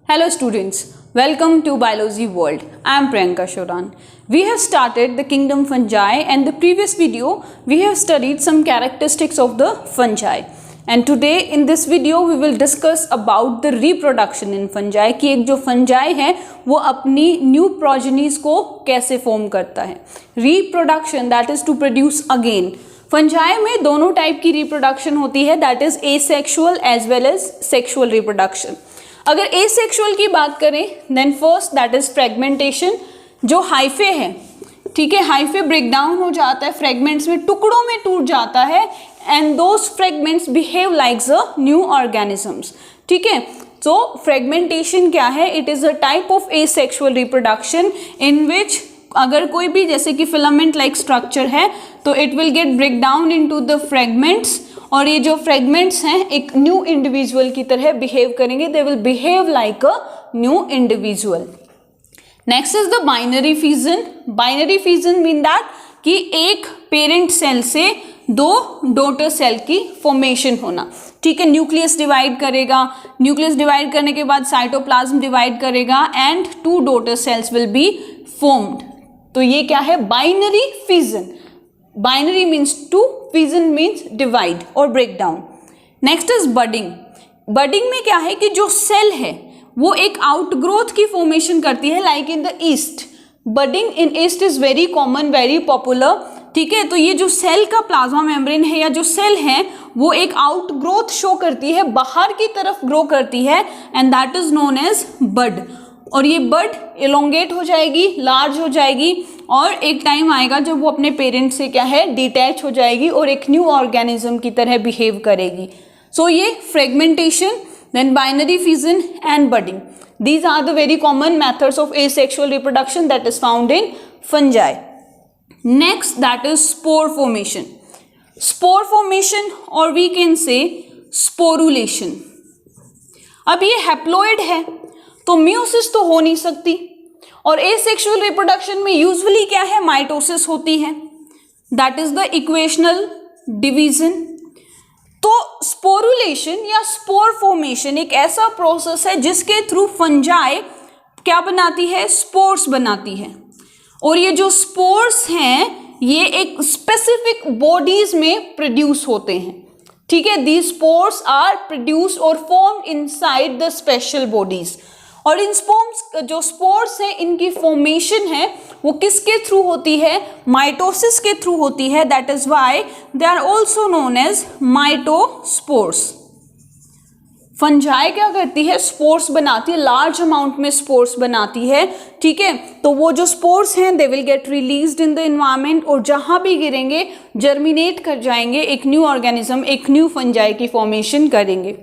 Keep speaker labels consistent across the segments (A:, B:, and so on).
A: Hello students, welcome to Biology World. I am Priyanka Shoran. We have started the kingdom fungi and the previous video we have studied some characteristics of the fungi. And today in this video we will discuss about the reproduction in fungi कि एक जो fungi है वो अपनी new progenies को कैसे form करता है. Reproduction that is to produce again. Fungi में दोनों टाइप की रिप्रोडक्शन होती है, that is asexual as well as sexual reproduction. अगर एसेक्सुअल की बात करें then first that is fragmentation. जो हाइफे है, ठीक है, हाइफे ब्रेक डाउन हो जाता है, फ्रेगमेंट्स में टुकड़ों में टूट जाता है and those fragments behave like a new organisms. ठीक है, सो फ्रेगमेंटेशन क्या है? It is a type of asexual reproduction in which अगर कोई भी जैसे कि फिलामेंट लाइक स्ट्रक्चर है तो it will get break down into the fragments और ये जो फ्रेगमेंट्स हैं एक न्यू इंडिविजुअल की तरह बिहेव करेंगे. They will behave like a new individual. Next is the binary fission. Binary fission mean that कि एक पेरेंट सेल से दो डॉटर सेल की फॉर्मेशन होना. ठीक है, न्यूक्लियस डिवाइड करेगा, न्यूक्लियस डिवाइड करने के बाद साइटोप्लाज्म डिवाइड करेगा and two daughter cells will be formed. तो ये क्या है? Binary fission. Binary means two, fission means divide और break down. Next is budding. Budding में क्या है कि जो सेल है वो एक आउटग्रोथ की फॉर्मेशन करती है like in the east. Budding in east is very common, very popular. ठीक है, तो ये जो सेल का प्लाज्मा मेम्ब्रेन है या जो सेल है वो एक आउटग्रोथ शो करती है, बाहर की तरफ ग्रो करती है and that is known as bud. और ये बड एलोंगेट हो जाएगी, लार्ज हो जाएगी और एक टाइम आएगा जब वो अपने पेरेंट से क्या है डिटैच हो जाएगी और एक न्यू ऑर्गेनिज्म की तरह बिहेव करेगी. सो ये fragmentation, then binary fission and budding, these are the very common methods of asexual reproduction that is found in fungi. Next that is spore formation. Spore formation और we can say sporulation. अब ये haploid है तो meiosis तो हो नहीं सकती और एसेक्सुअल रिप्रोडक्शन में यूजुअली क्या है? माइटोसिस होती है, that is the equational division. तो स्पोरुलेशन या स्पोर फॉर्मेशन एक ऐसा प्रोसेस है जिसके थ्रू फंजाई क्या बनाती है? स्पोर्स बनाती है. और ये जो स्पोर्स हैं ये एक स्पेसिफिक बॉडीज में प्रोड्यूस होते हैं. ठीक है, दीज स्पोर्स आर प्रोड्यूस और formed inside the special bodies. और इन स्पोर्स जो स्पोर्स हैं इनकी फॉर्मेशन है वो किसके थ्रू होती है? माइटोसिस के थ्रू होती है. That is why they are also known as mitospores. Fungi क्या करती है? स्पोर्स बनाती है, लार्ज अमाउंट में स्पोर्स बनाती है. ठीक है, तो वो जो स्पोर्स हैं they will get released in the environment और जहां भी गिरेंगे जर्मिनेट कर जाएंगे, एक न्यू ऑर्गेनिज्म, एक न्यू फंजाई की फॉर्मेशन करेंगे.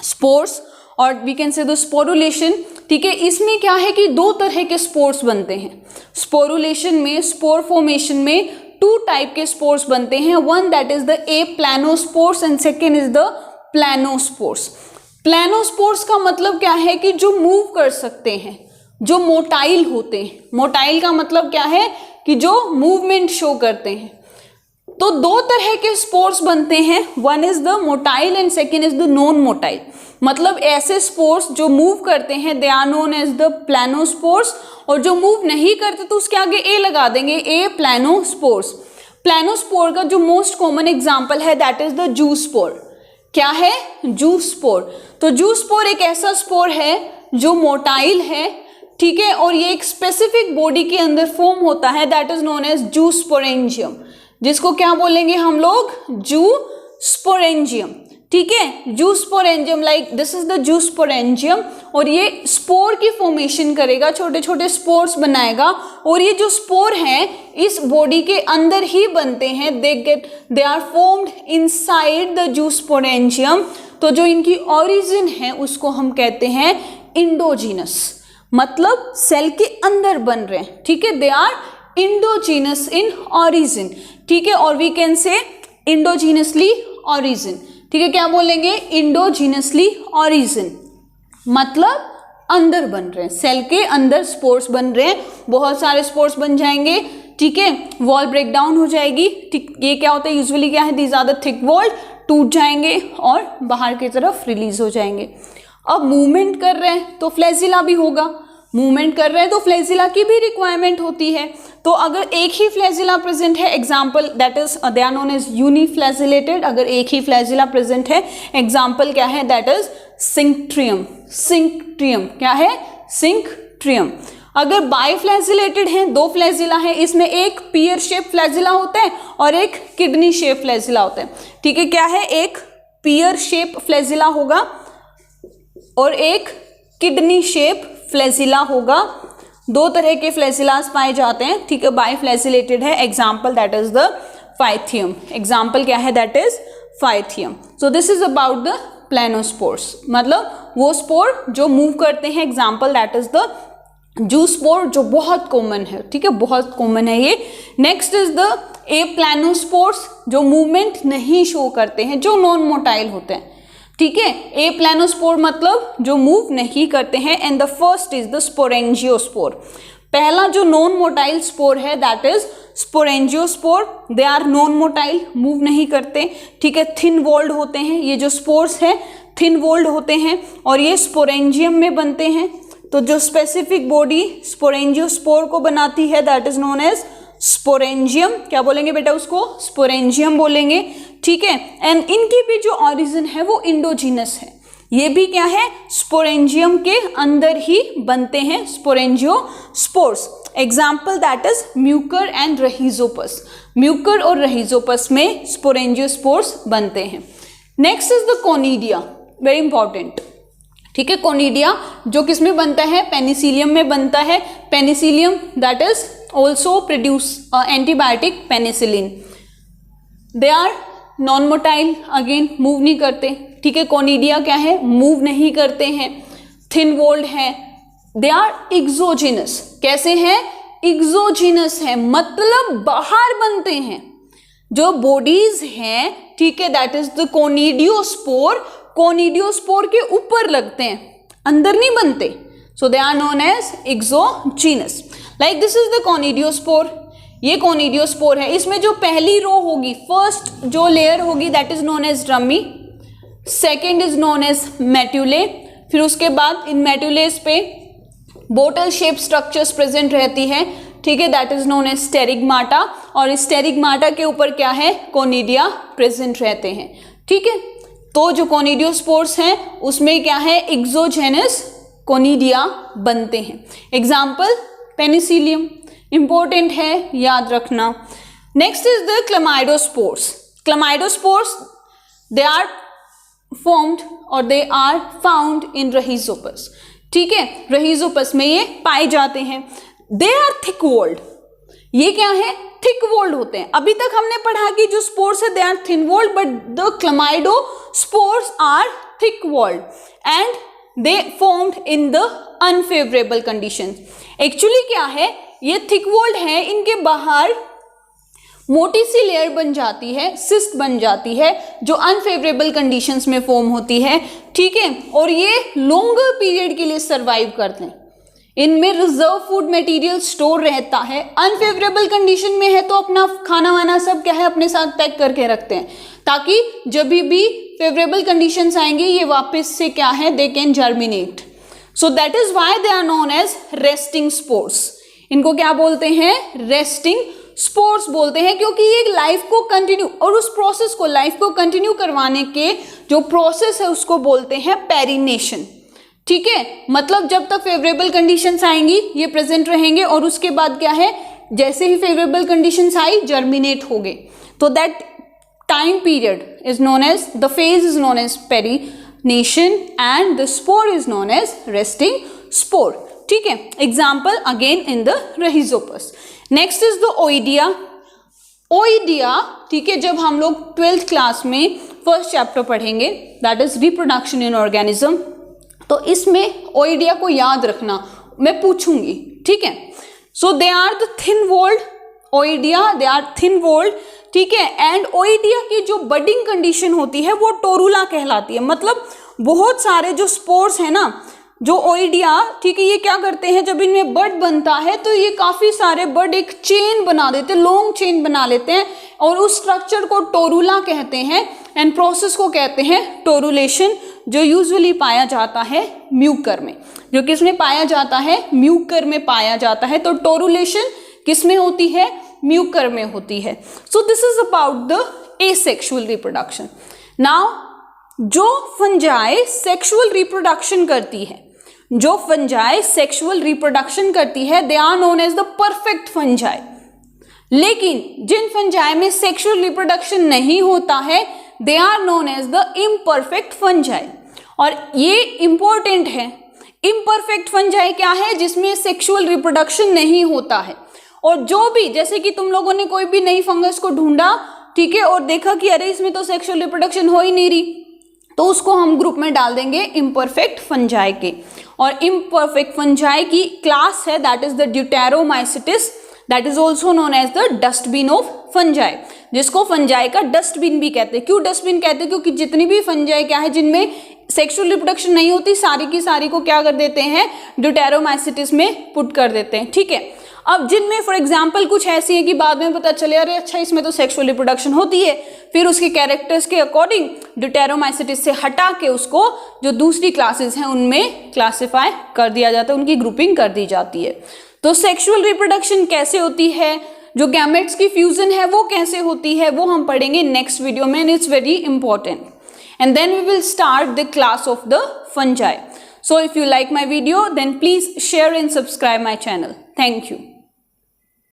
A: स्पोर्स और we can say the sporulation. ठीक है, इसमें क्या है कि दो तरह के स्पोर्स बनते हैं. स्पोरुलेशन में, स्पोर फॉर्मेशन में टू टाइप के स्पोर्स बनते हैं. One that is the aplanospores and second is the planospores. Planospores का मतलब क्या है कि जो मूव कर सकते हैं, जो मोटाइल होते हैं. मोटाइल का मतलब क्या है कि जो मूवमेंट शो करते हैं. तो दो तरह के स्पोर्स बनते हैं, one is the motile and second is the non motile. मतलब ऐसे स्पोर्स जो मूव करते हैं they are known as the planospores और जो मूव नहीं करते तो उसके आगे ए लगा देंगे, ए प्लानोस्पोर्स. प्लानोस्पोर का जो मोस्ट कॉमन एग्जांपल है दैट इज द जूस्पोर. क्या है? जूस्पोर. तो जूस्पोर एक ऐसा स्पोर है जो मोटाइल है. ठीक है, और ये एक स्पेसिफिक बॉडी के अंदर फॉर्म होता है दैट इज नोन एज जूस्पोरेंजियम, जिसको क्या बोलेंगे हम लोग? जूस्पोरेंजियम. ठीक है, जूस्पोरेंजियम, लाइक दिस इज द जूस्पोरेंजियम. और ये स्पोर की फॉर्मेशन करेगा, छोटे छोटे स्पोर्स बनाएगा और ये जो स्पोर हैं इस बॉडी के अंदर ही बनते हैं. They are formed inside the zoosporangium. तो जो इनकी ओरिजिन है उसको हम कहते हैं इंडोजीनस, मतलब सेल के अंदर बन रहे हैं. ठीक है, they are endogenous in origin. ठीक है, और वी कैन से इंडोजीनसली ओरिजिन. ठीक है, क्या बोलेंगे? इंडोजीनसली ओरिजिन मतलब अंदर बन रहे हैं, सेल के अंदर स्पोर्स बन रहे हैं. बहुत सारे स्पोर्स बन जाएंगे. ठीक है, वॉल ब्रेक डाउन हो जाएगी. ठीक, ये क्या होता है यूजुअली क्या है? These are the thick walled, टूट जाएंगे और बाहर की तरफ रिलीज हो जाएंगे. अब मूवमेंट कर रहे हैं तो फ्लैजिला भी होगा, मूवमेंट कर रहे हैं तो फ्लैजिला की भी रिक्वायरमेंट होती है। तो अगर एक ही फ्लैजिला प्रेजेंट है, example that is they are known as uniflagellated, अगर एक ही फ्लैजिला प्रेजेंट है, एग्जाम्पल क्या है, दैट इज सिंक्ट्रियम। सिंक्ट्रियम क्या है, सिंक्ट्रियम। अगर बाइफ्लैजिलेटेड हैं, दो फ्लैजिला है, इसमें एक पियर शेप फ्लैजिला होता है और एक किडनी शेप फ्लैजिला होता है। ठीक है, क्या है, एक पियर शेप फ्लैजिला होगा और एक किडनी शेप फ्लैजिला होगा। दो तरह के फ्लैजिलास पाए जाते हैं। ठीक है, बाइफ्लैजिलेटेड है, example that is the Pythium. Example क्या है, that is Pythium. So this is about the planospores, मतलब वो स्पोर जो मूव करते हैं। Example that is the zoospore, जो बहुत कॉमन है। ठीक है, बहुत कॉमन है ये। नेक्स्ट इज द एप्लैनोस्पोर्स, जो मूवमेंट नहीं शो करते हैं, जो नॉन मोटाइल होते हैं। ठीक है, एप्लैनोस्पोर मतलब जो मूव नहीं करते हैं। And the first is the sporangiospore. पहला जो नॉन मोटाइल स्पोर है that is sporangiospore. They are non motile, move नहीं करते। ठीक है, थिन वॉल्ड होते हैं, ये जो स्पोर्स है थिन वॉल्ड होते हैं और ये स्पोरेंजियम में बनते हैं। तो जो स्पेसिफिक बॉडी स्पोरेंजियोस्पोर को बनाती है that is known as sporangium. क्या बोलेंगे बेटा उसको, स्पोरेंजियम बोलेंगे। ठीक है, एंड इनकी भी जो ऑरिजिन है वो इंडोजीनस है। ये भी क्या है, स्पोरेंजियम के अंदर ही बनते हैं sporangiospores. Example that is Mucor and Rhizopus. Mucor और रहीजोपस में स्पोरेंजियोस्पोर्स बनते हैं। Next is the conidia, very important. ठीक है, कोनिडिया जो किस में बनता है, पेनिसिलियम में बनता है। Penicillium that is also produce antibiotic penicillin. They are non motile, again move नहीं करते। ठीक है, कोनिडिया क्या है, मूव नहीं करते हैं, थिन वॉल्ड है। दे आर एक्सोजिनस, कैसे हैं, एक्सोजिनस है, मतलब बाहर बनते हैं। जो बॉडीज हैं, ठीक है, that is the conidiophore. Conidiophore के ऊपर लगते हैं, अंदर नहीं बनते। So they are known as exogenous. Like this is the conidiophore. ये कोनिडियोस्पोर है। इसमें जो पहली रो होगी, फर्स्ट जो लेयर होगी that is known as the rami, second is known as metulae. फिर उसके बाद इन मेट्यूलेस पे बोटल शेप स्ट्रक्चर्स प्रेजेंट रहती है। ठीक है, दैट इज नोन एज स्टेरिगमाटा। और स्टेरिगमाटा के ऊपर क्या है, कोनिडिया प्रेजेंट रहते हैं। ठीक है, तो जो कोनिडियोस्पोर्स हैं उसमें क्या है, एक्सोजेनस कोनिडिया बनते हैं। एग्जाम्पल पेनिसिलियम, इंपॉर्टेंट है, याद रखना। Next is the chlamydospores. Chlamydospores they are formed और दे आर फाउंड इन रहीजोपस। ठीक है, रहीजोपस में ये पाए जाते हैं। दे आर थिक वॉल्ड, ये क्या है, थिक वॉल्ड होते हैं। अभी तक हमने पढ़ा कि जो स्पोर्स है they are thin walled, but the chlamydospores are thick walled and they formed in the unfavourable condition. Actually क्या है, ये थिक वॉल्ड है, इनके बाहर मोटी सी लेयर बन जाती है, सिस्ट बन जाती है, जो अनफेवरेबल कंडीशंस में फॉर्म होती है। ठीक है, और ये लॉन्गर पीरियड के लिए सर्वाइव करते हैं। इनमें रिजर्व फूड मटेरियल स्टोर रहता है। अनफेवरेबल कंडीशन में है तो अपना खाना वाना सब क्या है अपने साथ पैक करके रखते हैं, ताकि जब भी फेवरेबल कंडीशंस आएंगे ये वापस से क्या है, they can germinate. So that is why they are known as resting spores. इनको क्या बोलते हैं, रेस्टिंग स्पोर्स बोलते हैं, क्योंकि ये लाइफ को कंटिन्यू और उस प्रोसेस को, लाइफ को कंटिन्यू करवाने के जो प्रोसेस है उसको बोलते हैं पेरिनेशन। ठीक है, मतलब जब तक फेवरेबल कंडीशंस आएंगी ये प्रेजेंट रहेंगे और उसके बाद क्या है, जैसे ही फेवरेबल कंडीशंस आई जर्मिनेट हो गए। तो that time period is known as, the phase is known as perennation and the spore is known as resting spore. ठीक है, example again in the Rhizopus. Next is the oidia. Oidia, ठीक है, जब हम लोग 12th क्लास में first chapter पढ़ेंगे that is reproduction in organism, तो इसमें ओइडिया को याद रखना, मैं पूछूंगी। ठीक है, so they are the thin walled oidia, they are thin walled. ठीक है, एंड ओइडिया की जो बडिंग कंडीशन होती है वो टोरुला कहलाती है। मतलब बहुत सारे जो स्पोर्स है ना, जो ओइडिया, ठीक है, ये क्या करते हैं, जब इनमें बड बनता है तो ये काफी सारे बड एक चेन बना देते हैं, लॉन्ग चेन बना लेते हैं और उस स्ट्रक्चर को टोरुला कहते हैं एंड प्रोसेस को कहते हैं टोरुलेशन, जो यूजुअली पाया जाता है म्यूकर में, जो किसमें पाया जाता है, म्यूकर में पाया जाता है। तो टोरुलेशन किसमें होती है, म्यूकर में होती है। So this is about the asexual reproduction. Now जो फंजाई सेक्सुअल रिप्रोडक्शन करती है, जो फंजाई सेक्सुअल रिप्रोडक्शन करती है, they are known as the perfect fungi. लेकिन जिन फंजाई में सेक्सुअल रिप्रोडक्शन नहीं होता है, they are known as the imperfect fungi. और ये इंपॉर्टेंट है, इम्परफेक्ट फंजाई क्या है, जिसमें सेक्सुअल रिप्रोडक्शन नहीं होता है। और जो भी, जैसे कि तुम लोगों ने कोई भी नई फंगस को ढूंढा, ठीक है, और देखा कि अरे इसमें तो सेक्सुअल रिप्रोडक्शन हो ही नहीं रही, तो उसको हम ग्रुप में डाल देंगे इम्परफेक्ट फंजाई के। और इम्परफेक्ट फंजाई की क्लास है that is the deuteromycetes, that is also known as the dustbin of fungi, जिसको फंजाई का डस्टबिन भी कहते हैं। क्यों डस्टबिन कहते हैं, क्योंकि जितनी भी फंजाई क्या है जिनमें सेक्सुअल रिप्रोडक्शन नहीं होती, सारी की सारी को क्या कर देते हैं, ड्यूटेरोमाइसिटिस में पुट कर देते हैं। ठीक है, अब जिनमें फॉर एग्जाम्पल कुछ ऐसी है कि बाद में पता चले अरे अच्छा इसमें तो सेक्सुअल रिप्रोडक्शन होती है, फिर उसके कैरेक्टर्स के अकॉर्डिंग ड्यूटेरोमाइसिटिस से हटा के उसको जो दूसरी क्लासेस हैं उनमें क्लासिफाई कर दिया जाता है, उनकी ग्रुपिंग कर दी जाती है। तो सेक्सुअल रिप्रोडक्शन कैसे होती है, जो गैमेट्स की फ्यूजन है वो कैसे होती है, वो हम पढ़ेंगे नेक्स्ट वीडियो में, and it's very important. And then we will start the class of the fungi. So if you like my video, then please share and subscribe my channel. Thank you.